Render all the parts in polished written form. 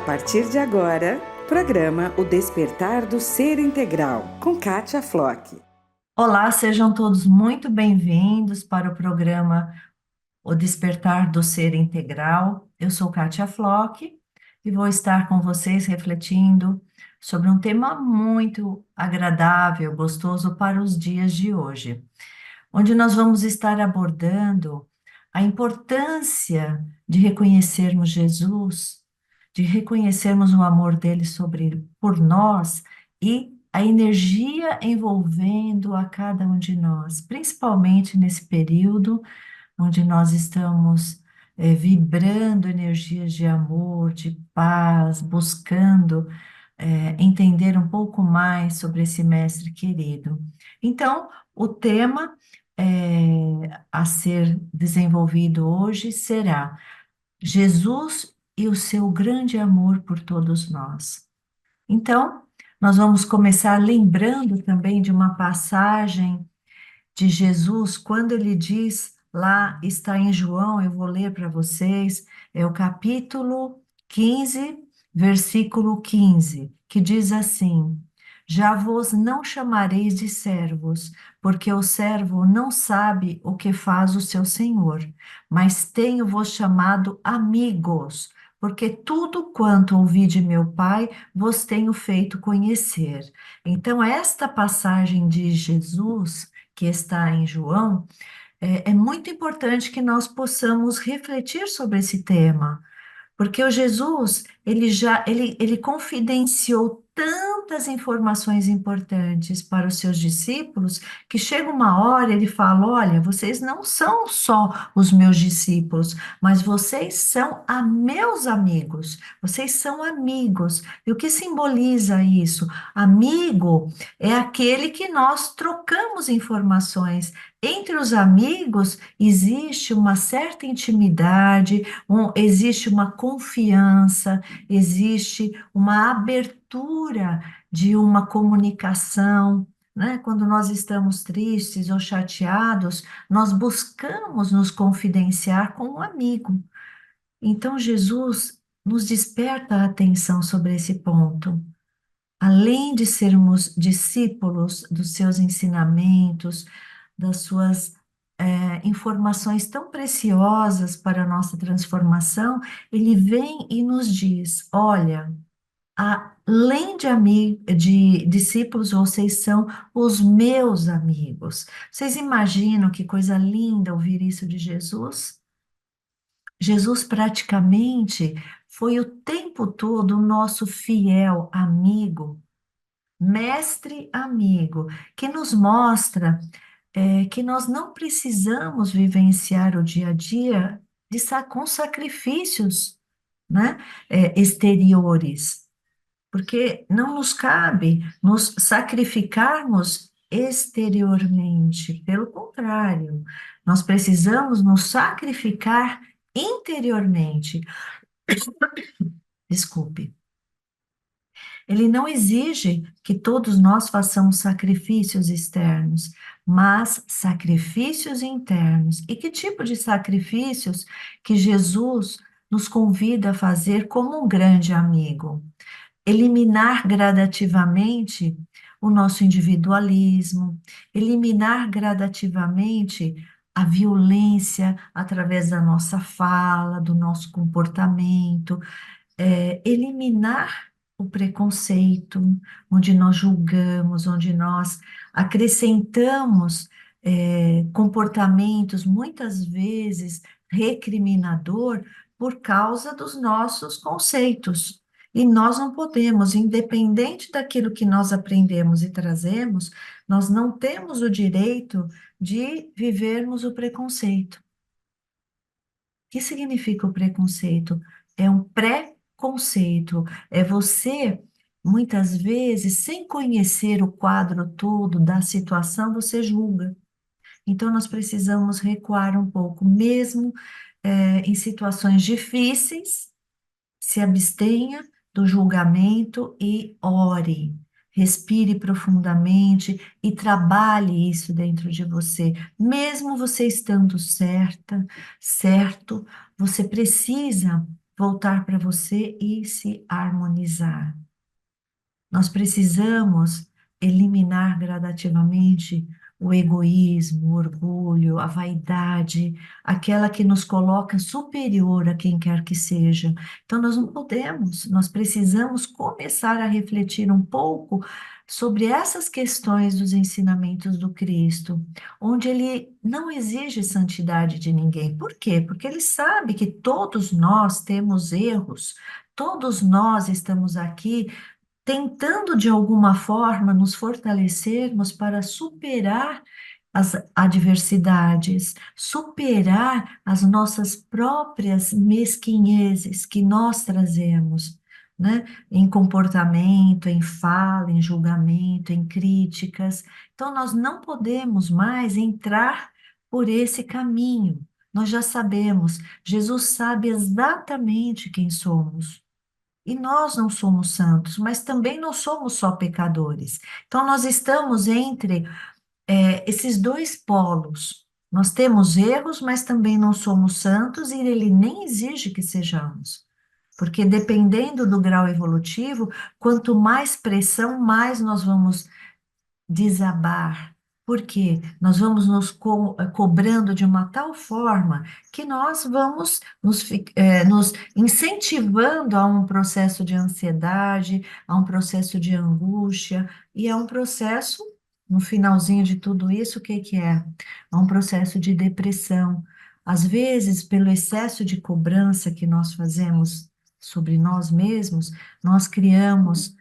partir de agora, programa O Despertar do Ser Integral, com Kátia Flock. Olá, sejam todos muito bem-vindos para o programa O Despertar do Ser Integral. Eu sou Kátia Flock e vou estar com vocês refletindo sobre um tema muito agradável, gostoso para os dias de hoje, onde nós vamos estar abordando a importância de reconhecermos Jesus, de reconhecermos o amor dele por nós e a energia envolvendo a cada um de nós, principalmente nesse período onde nós estamos vibrando energias de amor, de paz, buscando entender um pouco mais sobre esse mestre querido. Então, o tema a ser desenvolvido hoje será Jesus e o seu grande amor por todos nós. Então, nós vamos começar lembrando também de uma passagem de Jesus, quando ele diz, lá está em João, eu vou ler para vocês, é o capítulo 15, versículo 15, que diz assim: Já vos não chamareis de servos, porque o servo não sabe o que faz o seu senhor, mas tenho-vos chamado amigos, porque tudo quanto ouvi de meu Pai vos tenho feito conhecer. Então, esta passagem de Jesus que está em João, é muito importante que nós possamos refletir sobre esse tema, porque o Jesus, ele confidenciou tantas informações importantes para os seus discípulos, que chega uma hora ele fala: olha, vocês não são só os meus discípulos, mas vocês são meus amigos, vocês são amigos. E o que simboliza isso? Amigo é aquele que nós trocamos informações. Entre os amigos existe uma certa intimidade, existe uma confiança, existe uma abertura de uma comunicação, né? Quando nós estamos tristes ou chateados, nós buscamos nos confidenciar com um amigo. Então, Jesus nos desperta a atenção sobre esse ponto. Além de sermos discípulos dos seus ensinamentos, das suas informações tão preciosas para a nossa transformação, ele vem e nos diz: olha, além de discípulos, vocês são os meus amigos. Vocês imaginam que coisa linda ouvir isso de Jesus? Jesus praticamente foi o tempo todo o nosso fiel amigo, mestre amigo, que nos mostra que nós não precisamos vivenciar o dia a dia com sacrifícios, né, exteriores, porque não nos cabe nos sacrificarmos exteriormente, pelo contrário, nós precisamos nos sacrificar interiormente. Desculpe. Ele não exige que todos nós façamos sacrifícios externos, mas sacrifícios internos. E que tipo de sacrifícios que Jesus nos convida a fazer como um grande amigo? Eliminar gradativamente o nosso individualismo, eliminar gradativamente a violência através da nossa fala, do nosso comportamento, eliminar o preconceito, onde nós julgamos, onde nós acrescentamos comportamentos muitas vezes recriminador por causa dos nossos conceitos. E nós não podemos, independente daquilo que nós aprendemos e trazemos, nós não temos o direito de vivermos o preconceito. O que significa o preconceito? É um pré-conceito. É você, muitas vezes, sem conhecer o quadro todo da situação, você julga. Então, nós precisamos recuar um pouco, mesmo em situações difíceis, se abstenha do julgamento e ore. Respire profundamente e trabalhe isso dentro de você. Mesmo você estando certa, certo, você precisa voltar para você e se harmonizar. Nós precisamos eliminar gradativamente o egoísmo, o orgulho, a vaidade, aquela que nos coloca superior a quem quer que seja. Então, nós não podemos, nós precisamos começar a refletir um pouco sobre essas questões dos ensinamentos do Cristo, onde ele não exige santidade de ninguém. Por quê? Porque ele sabe que todos nós temos erros, todos nós estamos aqui tentando de alguma forma nos fortalecermos para superar as adversidades, superar as nossas próprias mesquinhezes que nós trazemos, né? Em comportamento, em fala, em julgamento, em críticas. Então, nós não podemos mais entrar por esse caminho. Nós já sabemos, Jesus sabe exatamente quem somos. E nós não somos santos, mas também não somos só pecadores. Então, nós estamos entre esses dois polos. Nós temos erros, mas também não somos santos, e ele nem exige que sejamos. Porque dependendo do grau evolutivo, quanto mais pressão, mais nós vamos desabar, porque nós vamos cobrando de uma tal forma que nós vamos nos incentivando a um processo de ansiedade, a um processo de angústia, e é um processo, no finalzinho de tudo isso, o que que é? É um processo de depressão. Às vezes, pelo excesso de cobrança que nós fazemos sobre nós mesmos, nós criamos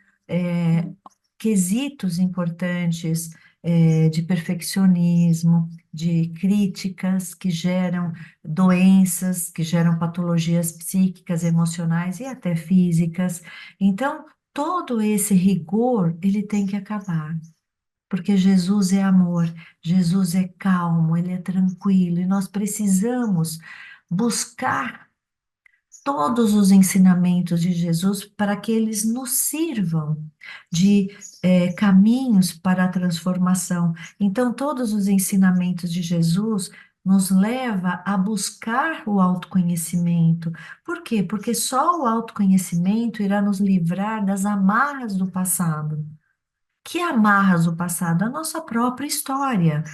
quesitos importantes de perfeccionismo, de críticas que geram doenças, que geram patologias psíquicas, emocionais e até físicas. Então, todo esse rigor, ele tem que acabar. Porque Jesus é amor, Jesus é calmo, ele é tranquilo, e nós precisamos buscar todos os ensinamentos de Jesus para que eles nos sirvam de caminhos para a transformação. Então, todos os ensinamentos de Jesus nos leva a buscar o autoconhecimento. Por quê? Porque só o autoconhecimento irá nos livrar das amarras do passado. Que amarras do passado? A nossa própria história,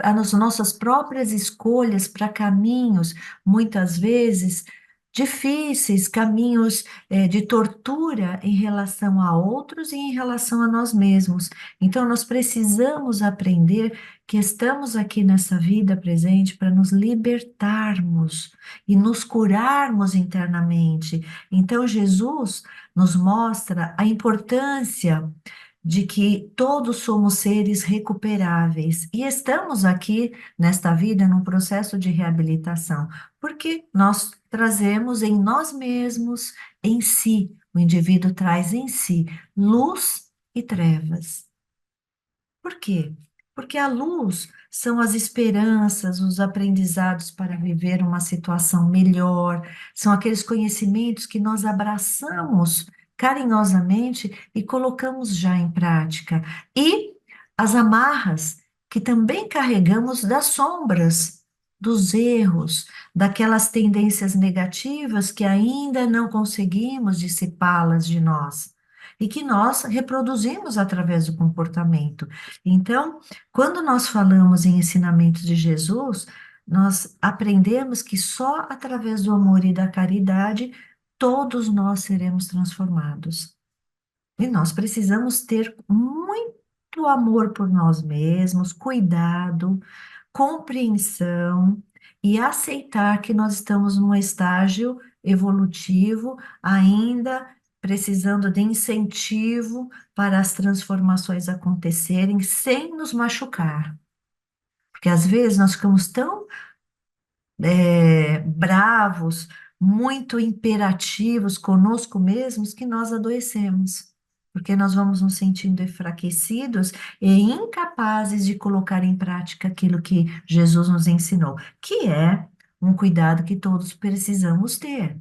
as nossas próprias escolhas para caminhos, muitas vezes difíceis, caminhos de tortura em relação a outros e em relação a nós mesmos. Então, nós precisamos aprender que estamos aqui nessa vida presente para nos libertarmos e nos curarmos internamente. Então, Jesus nos mostra a importância de que todos somos seres recuperáveis e estamos aqui nesta vida num processo de reabilitação, porque nós trazemos em nós mesmos, em si, o indivíduo traz em si luz e trevas. Por quê? Porque a luz são as esperanças, os aprendizados para viver uma situação melhor, são aqueles conhecimentos que nós abraçamos carinhosamente e colocamos já em prática. E as amarras que também carregamos das sombras, dos erros, daquelas tendências negativas que ainda não conseguimos dissipá-las de nós. E que nós reproduzimos através do comportamento. Então, quando nós falamos em ensinamentos de Jesus, nós aprendemos que só através do amor e da caridade todos nós seremos transformados. E nós precisamos ter muito amor por nós mesmos, cuidado, compreensão e aceitar que nós estamos num estágio evolutivo ainda precisando de incentivo para as transformações acontecerem sem nos machucar. Porque às vezes nós ficamos tão bravos, muito imperativos conosco mesmos que nós adoecemos. Porque nós vamos nos sentindo enfraquecidos e incapazes de colocar em prática aquilo que Jesus nos ensinou, que é um cuidado que todos precisamos ter.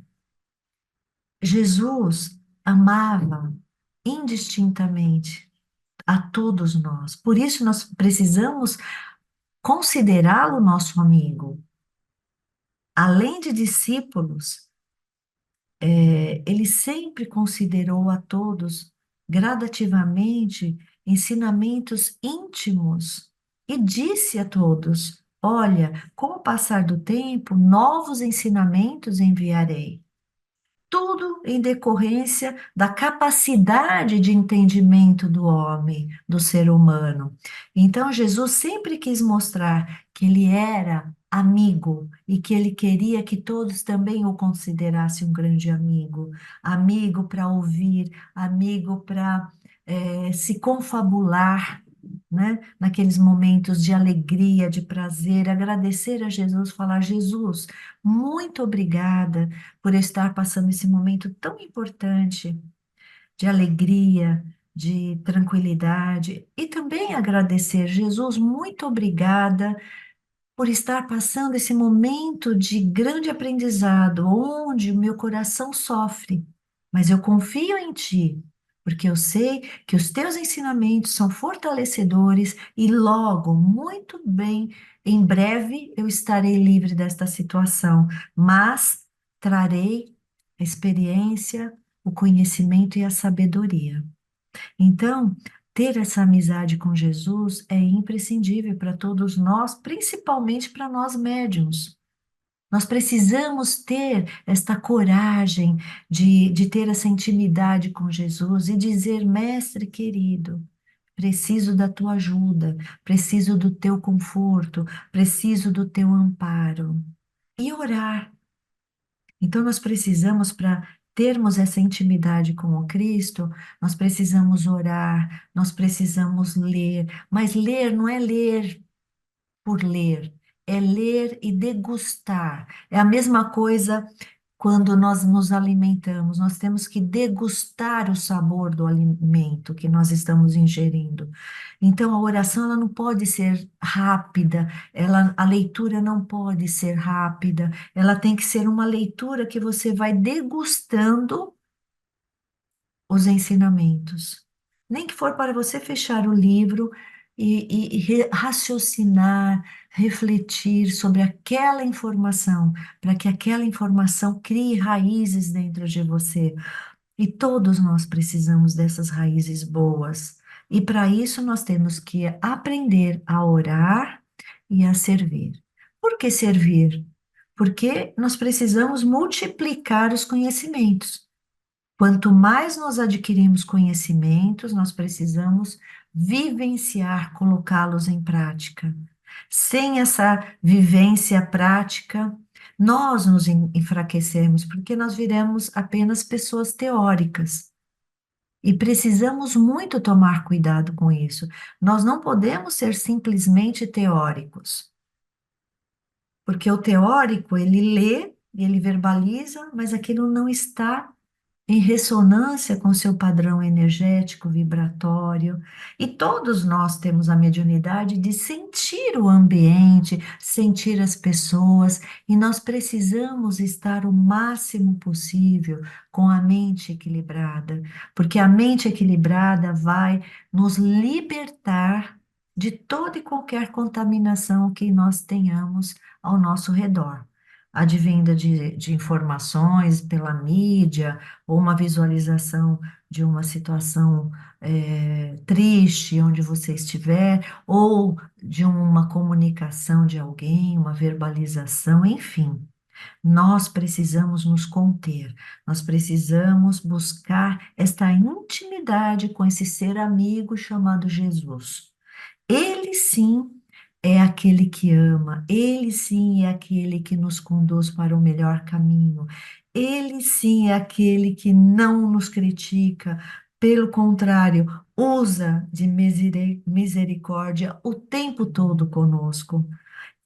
Jesus amava indistintamente a todos nós. Por isso nós precisamos considerá-lo nosso amigo. Além de discípulos, Ele sempre considerou a todos gradativamente ensinamentos íntimos e disse a todos: Olha, com o passar do tempo, novos ensinamentos enviarei. Tudo em decorrência da capacidade de entendimento do homem, do ser humano. Então, Jesus sempre quis mostrar que ele era amigo e que ele queria que todos também o considerassem um grande amigo. Amigo para ouvir, amigo para se confabular. Né? Naqueles momentos de alegria, de prazer, agradecer a Jesus, falar: Jesus, muito obrigada por estar passando esse momento tão importante de alegria, de tranquilidade, e também agradecer, Jesus, muito obrigada por estar passando esse momento de grande aprendizado, onde o meu coração sofre, mas eu confio em Ti, porque eu sei que os Teus ensinamentos são fortalecedores e logo, muito bem, em breve eu estarei livre desta situação, mas trarei a experiência, o conhecimento e a sabedoria. Então, ter essa amizade com Jesus é imprescindível para todos nós, principalmente para nós médiums. Nós precisamos ter esta coragem de ter essa intimidade com Jesus e dizer: Mestre querido, preciso da tua ajuda, preciso do teu conforto, preciso do teu amparo. E orar. Então, nós precisamos, para termos essa intimidade com o Cristo, nós precisamos orar, nós precisamos ler, mas ler não é ler por ler, é ler e degustar. É a mesma coisa quando nós nos alimentamos, nós temos que degustar o sabor do alimento que nós estamos ingerindo. Então, a oração ela não pode ser rápida, a leitura não pode ser rápida, ela tem que ser uma leitura que você vai degustando os ensinamentos. Nem que for para você fechar o livro e raciocinar, refletir sobre aquela informação, para que aquela informação crie raízes dentro de você. E todos nós precisamos dessas raízes boas. E para isso nós temos que aprender a orar e a servir. Por que servir? Porque nós precisamos multiplicar os conhecimentos. Quanto mais nós adquirimos conhecimentos, nós precisamos vivenciar, colocá-los em prática. Sem essa vivência prática, nós nos enfraquecemos, porque nós viramos apenas pessoas teóricas. E precisamos muito tomar cuidado com isso. Nós não podemos ser simplesmente teóricos, porque o teórico, ele lê, ele verbaliza, mas aquilo não está em ressonância com seu padrão energético vibratório. E todos nós temos a mediunidade de sentir o ambiente, sentir as pessoas, e nós precisamos estar o máximo possível com a mente equilibrada, porque a mente equilibrada vai nos libertar de toda e qualquer contaminação que nós tenhamos ao nosso redor. Advinda de informações pela mídia, ou uma visualização de uma situação triste onde você estiver, ou de uma comunicação de alguém, uma verbalização, enfim. Nós precisamos nos conter, nós precisamos buscar esta intimidade com esse ser amigo chamado Jesus. Ele sim é aquele que ama, ele sim é aquele que nos conduz para o melhor caminho, ele sim é aquele que não nos critica, pelo contrário, usa de misericórdia o tempo todo conosco.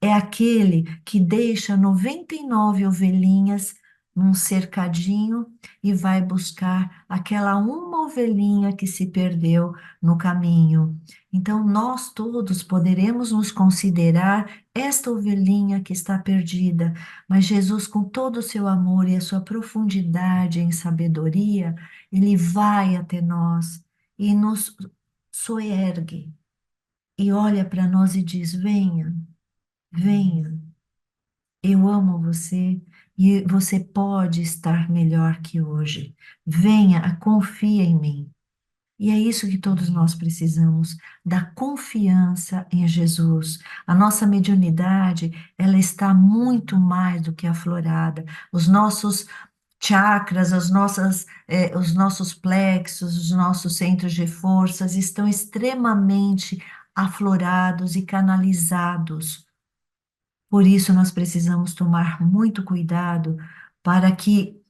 É aquele que deixa 99 ovelhinhas num cercadinho e vai buscar aquela uma ovelhinha que se perdeu no caminho. Então, nós todos poderemos nos considerar esta ovelhinha que está perdida, mas Jesus, com todo o seu amor e a sua profundidade em sabedoria, ele vai até nós e nos soergue e olha para nós e diz: Venha. Venha, eu amo você e você pode estar melhor que hoje. Venha, confia em mim. E é isso que todos nós precisamos, da confiança em Jesus. A nossa mediunidade, ela está muito mais do que aflorada. Os nossos chakras, os nossos plexos, os nossos centros de forças estão extremamente aflorados e canalizados. Por isso, nós precisamos tomar muito cuidado para que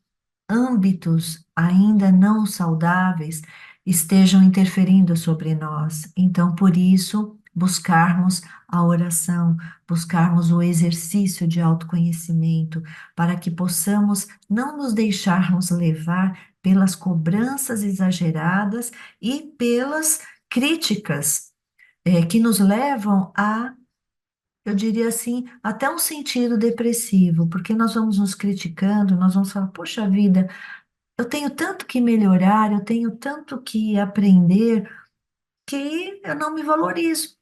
âmbitos ainda não saudáveis estejam interferindo sobre nós. Então, por isso, buscarmos a oração, buscarmos o exercício de autoconhecimento, para que possamos não nos deixarmos levar pelas cobranças exageradas e pelas críticas, que nos levam a, eu diria assim, até um sentido depressivo, porque nós vamos nos criticando, nós vamos falar, poxa vida, eu tenho tanto que melhorar, eu tenho tanto que aprender, que eu não me valorizo.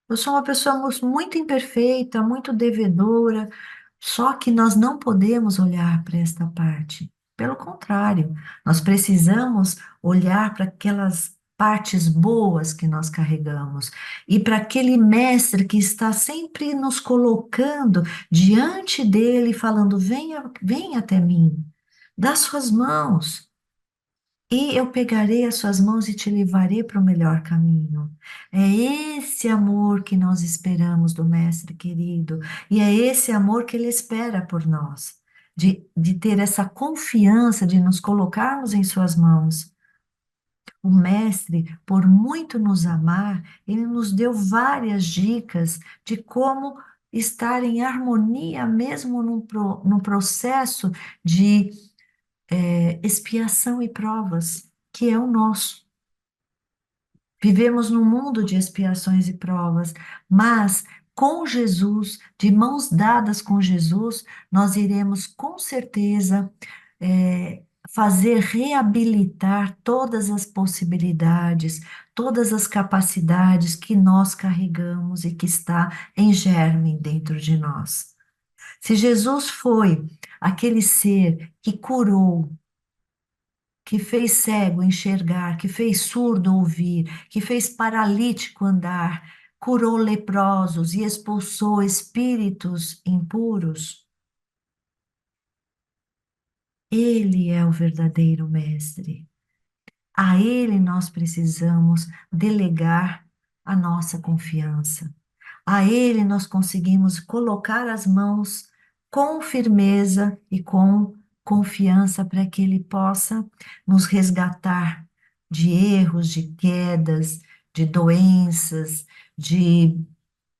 Eu sou uma pessoa muito imperfeita, muito devedora, só que nós não podemos olhar para esta parte. Pelo contrário, nós precisamos olhar para aquelas partes boas que nós carregamos e para aquele mestre que está sempre nos colocando diante dele, falando: venha, venha até mim, dá suas mãos. E eu pegarei as suas mãos e te levarei para o melhor caminho. É esse amor que nós esperamos do Mestre querido, e é esse amor que Ele espera por nós, de ter essa confiança, de nos colocarmos em Suas mãos. O Mestre, por muito nos amar, Ele nos deu várias dicas de como estar em harmonia, mesmo no processo de expiação e provas, que é o nosso. Vivemos num mundo de expiações e provas, mas com Jesus, de mãos dadas com Jesus, nós iremos com certeza fazer reabilitar todas as possibilidades, todas as capacidades que nós carregamos e que está em germe dentro de nós. Se Jesus foi aquele ser que curou, que fez cego enxergar, que fez surdo ouvir, que fez paralítico andar, curou leprosos e expulsou espíritos impuros. Ele é o verdadeiro mestre. A ele nós precisamos delegar a nossa confiança. A ele nós conseguimos colocar as mãos com firmeza e com confiança para que ele possa nos resgatar de erros, de quedas, de doenças, de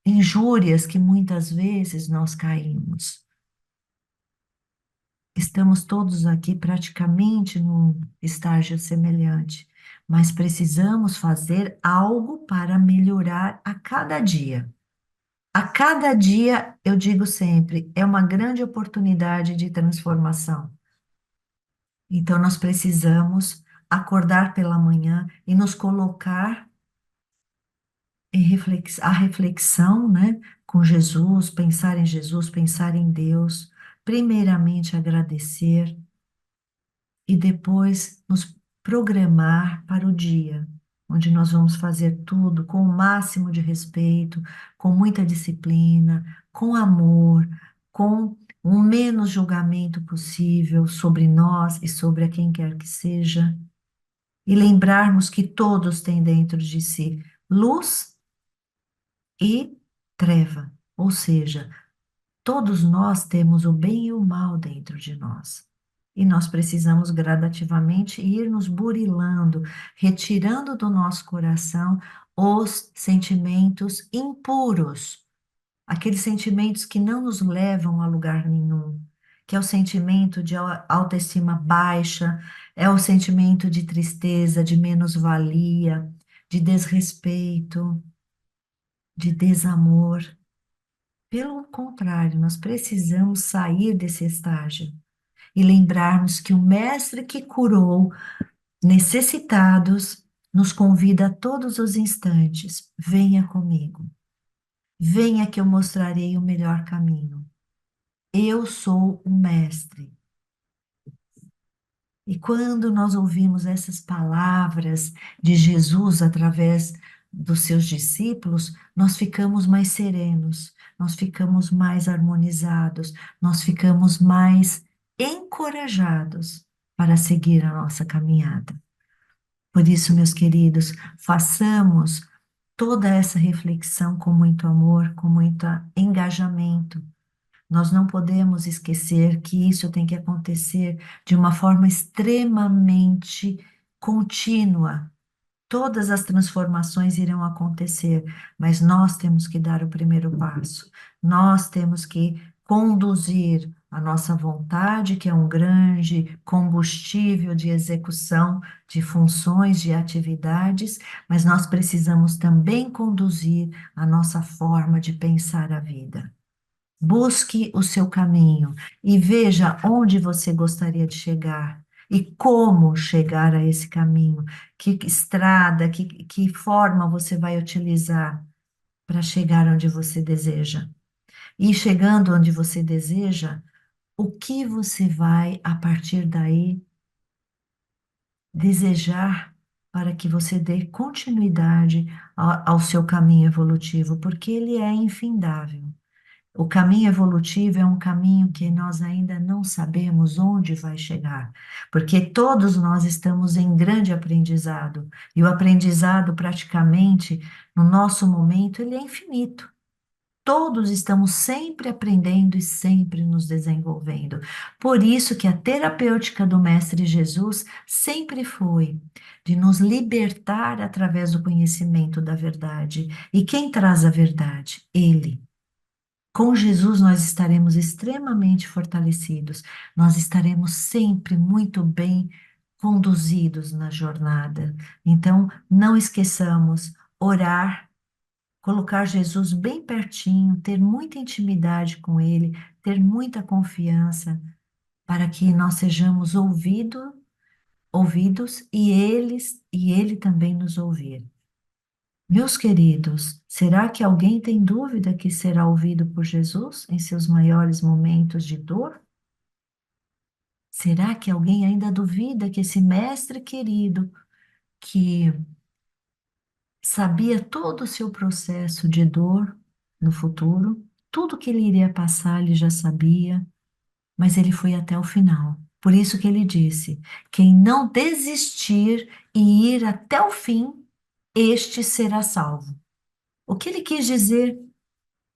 injúrias que muitas vezes nós caímos. Estamos todos aqui praticamente num estágio semelhante, mas precisamos fazer algo para melhorar a cada dia. A cada dia, eu digo sempre, é uma grande oportunidade de transformação. Então, nós precisamos acordar pela manhã e nos colocar a reflexão, né, com Jesus, pensar em Jesus, pensar em Deus, primeiramente agradecer e depois nos programar para o dia, onde nós vamos fazer tudo com o máximo de respeito, com muita disciplina, com amor, com o menos julgamento possível sobre nós e sobre a quem quer que seja, e lembrarmos que todos têm dentro de si luz e treva, ou seja, todos nós temos o bem e o mal dentro de nós. E nós precisamos gradativamente ir nos burilando, retirando do nosso coração os sentimentos impuros, aqueles sentimentos que não nos levam a lugar nenhum, que é o sentimento de autoestima baixa, é o sentimento de tristeza, de menos-valia, de desrespeito, de desamor. Pelo contrário, nós precisamos sair desse estágio e lembrarmos que o Mestre que curou necessitados nos convida a todos os instantes: venha comigo, venha que eu mostrarei o melhor caminho. Eu sou o Mestre. E quando nós ouvimos essas palavras de Jesus através dos seus discípulos, nós ficamos mais serenos, nós ficamos mais harmonizados, nós ficamos mais encorajados para seguir a nossa caminhada. Por isso, meus queridos, façamos toda essa reflexão com muito amor, com muito engajamento. Nós não podemos esquecer que isso tem que acontecer de uma forma extremamente contínua. Todas as transformações irão acontecer, mas nós temos que dar o primeiro passo. Nós temos que conduzir a nossa vontade, que é um grande combustível de execução de funções, de atividades, mas nós precisamos também conduzir a nossa forma de pensar a vida. Busque o seu caminho e veja onde você gostaria de chegar e como chegar a esse caminho, que estrada, que forma você vai utilizar para chegar onde você deseja. E chegando onde você deseja, o que você vai, a partir daí, desejar para que você dê continuidade ao seu caminho evolutivo, porque ele é infindável. O caminho evolutivo é um caminho que nós ainda não sabemos onde vai chegar, porque todos nós estamos em grande aprendizado, e o aprendizado praticamente, no nosso momento, ele é infinito. Todos estamos sempre aprendendo e sempre nos desenvolvendo. Por isso que a terapêutica do Mestre Jesus sempre foi de nos libertar através do conhecimento da verdade. E quem traz a verdade? Ele. Com Jesus, nós estaremos extremamente fortalecidos, nós estaremos sempre muito bem conduzidos na jornada. Então, não esqueçamos orar, colocar Jesus bem pertinho, ter muita intimidade com Ele, ter muita confiança, para que nós sejamos ouvidos e Ele também nos ouvir. Meus queridos, será que alguém tem dúvida que será ouvido por Jesus em seus maiores momentos de dor? Será que alguém ainda duvida que esse mestre querido, que sabia todo o seu processo de dor no futuro, tudo que ele iria passar, ele já sabia, mas ele foi até o final. Por isso que ele disse: quem não desistir e ir até o fim, este será salvo. O que ele quis dizer?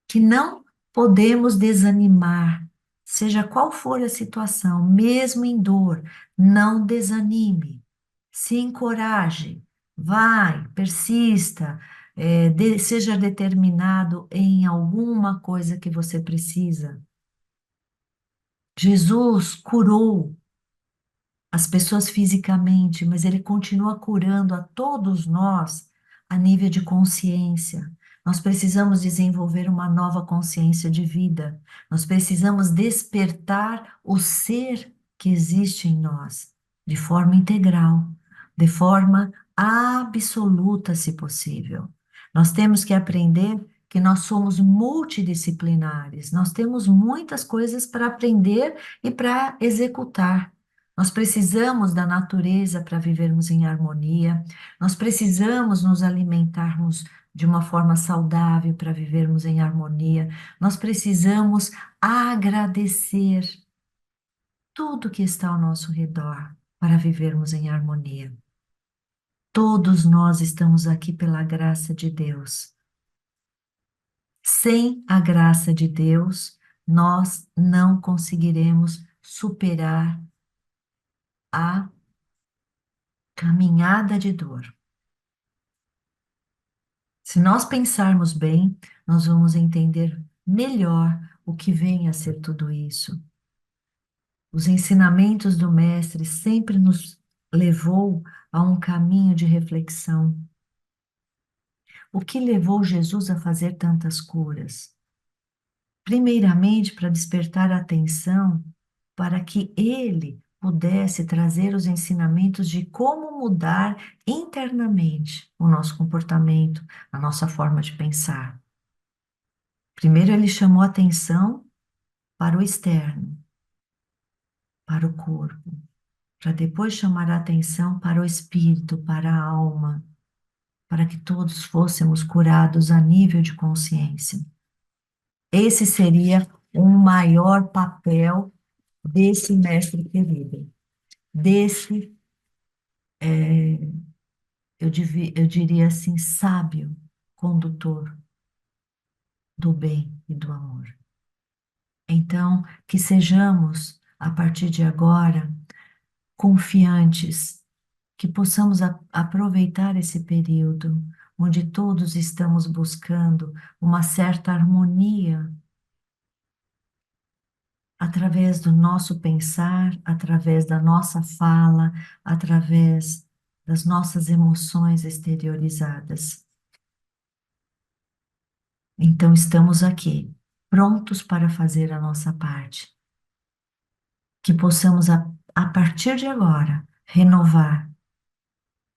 Que não podemos desanimar, seja qual for a situação, mesmo em dor, não desanime, se encoraje, vai, persista, seja determinado em alguma coisa que você precisa. Jesus curou as pessoas fisicamente, mas ele continua curando a todos nós a nível de consciência. Nós precisamos desenvolver uma nova consciência de vida. Nós precisamos despertar o ser que existe em nós de forma integral, de forma absoluta, se possível. Nós temos que aprender que nós somos multidisciplinares. Nós temos muitas coisas para aprender e para executar. Nós precisamos da natureza para vivermos em harmonia, nós precisamos nos alimentarmos de uma forma saudável para vivermos em harmonia, nós precisamos agradecer tudo que está ao nosso redor para vivermos em harmonia. Todos nós estamos aqui pela graça de Deus. Sem a graça de Deus, nós não conseguiremos superar a caminhada de dor. Se nós pensarmos bem, nós vamos entender melhor o que vem a ser tudo isso. Os ensinamentos do Mestre sempre nos levou a um caminho de reflexão. O que levou Jesus a fazer tantas curas? Primeiramente, para despertar a atenção, para que ele pudesse trazer os ensinamentos de como mudar internamente o nosso comportamento, a nossa forma de pensar. Primeiro, ele chamou atenção para o externo, para o corpo, para depois chamar a atenção para o espírito, para a alma, para que todos fôssemos curados a nível de consciência. Esse seria o maior papel desse mestre querido, desse, eu diria assim, sábio condutor do bem e do amor. Então, que sejamos, a partir de agora, confiantes, que possamos aproveitar esse período onde todos estamos buscando uma certa harmonia através do nosso pensar, através da nossa fala, através das nossas emoções exteriorizadas. Então, estamos aqui, prontos para fazer a nossa parte. Que possamos, a partir de agora, renovar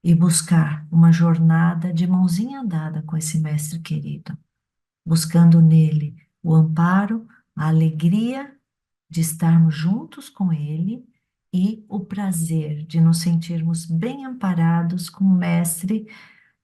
e buscar uma jornada de mãozinha dada com esse mestre querido, buscando nele o amparo, a alegria de estarmos juntos com ele e o prazer de nos sentirmos bem amparados com o mestre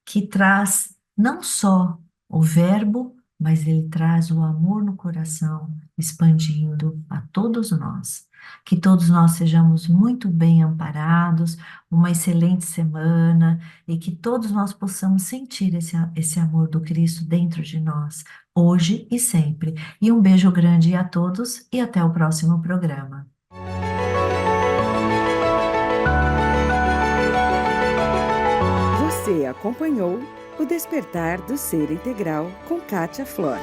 que traz não só o verbo, mas ele traz o amor no coração, expandindo a todos nós. Que todos nós sejamos muito bem amparados, uma excelente semana e que todos nós possamos sentir esse amor do Cristo dentro de nós, hoje e sempre. E um beijo grande a todos e até o próximo programa. Você acompanhou o Despertar do Ser Integral com Kátia Flor.